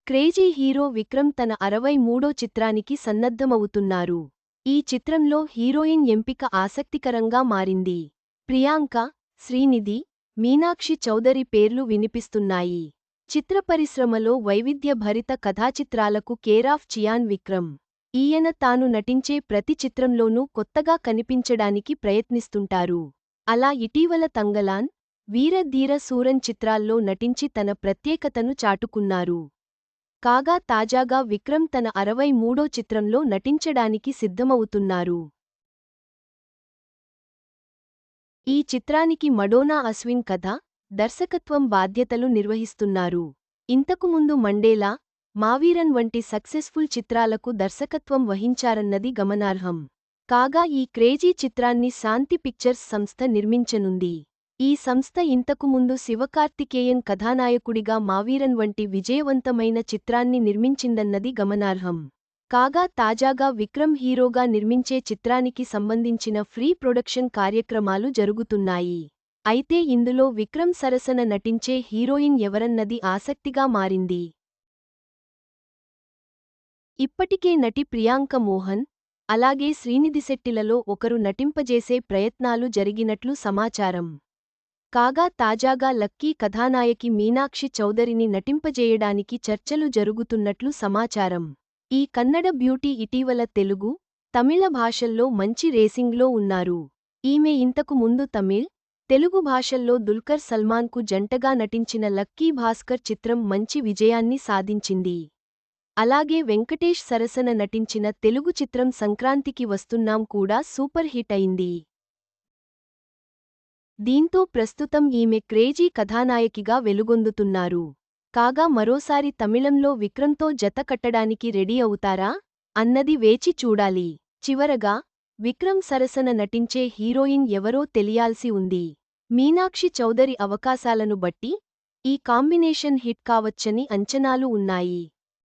Crazy hero Vikram తన 63వ చిత్రానికి సన్నద్ధమవుతున్నారు. ఈ చిత్రంలో హీరోయిన్ ఎంపిక ఆసక్తికరంగా మారింది. ప్రియాంక, శ్రీనిధి, మీనాక్షి చౌదరి పేర్లు వినిపిస్తున్నాయి. చిత్ర పరిశ్రమలో వైవిధ్యభరిత కథాచిత్రాలకు కేరాఫ్ చియాన్ విక్రమ్. ఈయన తాను నటించే ప్రతి చిత్రంలోనూ కొత్తగా కనిపించడానికి ప్రయత్నిస్తుంటారు. అలా ఇటీవల తంగలాన్, వీర ధీర సూరన్ చిత్రాల్లో నటించి తన ప్రత్యేకతను చాటుకున్నారు. కాగా తాజాగా విక్రమ్ తన 63వ చిత్రంలో నటించడానికి సిద్ధమవుతున్నారు. ఈ చిత్రానికి మడోనా అశ్విన్ కథ, దర్శకత్వం బాధ్యతలు నిర్వహిస్తున్నారు. ఇంతకుముందు మండేలా, మావీరన్ వంటి సక్సెస్ఫుల్ చిత్రాలకు దర్శకత్వం వహించారన్నది గమనార్హం. కాగా ఈ క్రేజీ చిత్రాన్ని శాంతి పిక్చర్స్ సంస్థ నిర్మించనుంది. ఈ సంస్థ ఇంతకుముందు శివకార్తికేయన్ కథానాయకుడిగా మావీరన్ వంటి విజయవంతమైన చిత్రాన్ని నిర్మించిందన్నది గమనార్హం. కాగా తాజాగా విక్రమ్ హీరోగా నిర్మించే చిత్రానికి సంబంధించిన ప్రీ ప్రొడక్షన్ కార్యక్రమాలు జరుగుతున్నాయి. అయితే ఇందులో విక్రమ్ సరసన నటించే హీరోయిన్ ఎవరన్నది ఆసక్తిగా మారింది. ఇప్పటికే నటి ప్రియాంక మోహన్, అలాగే శ్రీనిధిశెట్టిలలో ఒకరు నటింపజేసే ప్రయత్నాలు జరిగినట్లు సమాచారం. కాగా తాజాగా లక్కీ కథానాయకి మీనాక్షి చౌదరిని నటింపజేయడానికి చర్చలు జరుగుతున్నట్లు సమాచారం. ఈ కన్నడ బ్యూటీ ఇటీవల తెలుగు, తమిళ భాషల్లో మంచి రేసింగ్లో ఉన్నారు. ఈమె ఇంతకు ముందు తమిళ్, తెలుగు భాషల్లో దుల్కర్ సల్మాన్కు జంటగా నటించిన లక్కీ భాస్కర్ చిత్రం మంచి విజయాన్ని సాధించింది. అలాగే వెంకటేష్ సరసన నటించిన తెలుగు చిత్రం సంక్రాంతికి వస్తున్నాం కూడా సూపర్ హిట్ అయింది. దీంతో ప్రస్తుతం ఈమె క్రేజీ కథానాయకిగా వెలుగొందుతున్నారు. కాగా మరోసారి తమిళంలో విక్రమ్తో జత కట్టడానికి రెడీ అవుతారా అన్నది వేచి చూడాలి. చివరగా, విక్రమ్ సరసన నటించే హీరోయిన్ ఎవరో తెలియాల్సి ఉంది. మీనాక్షి చౌదరి అవకాశాలను బట్టి ఈ కాంబినేషన్ హిట్ కావచ్చని అంచనాలు ఉన్నాయి.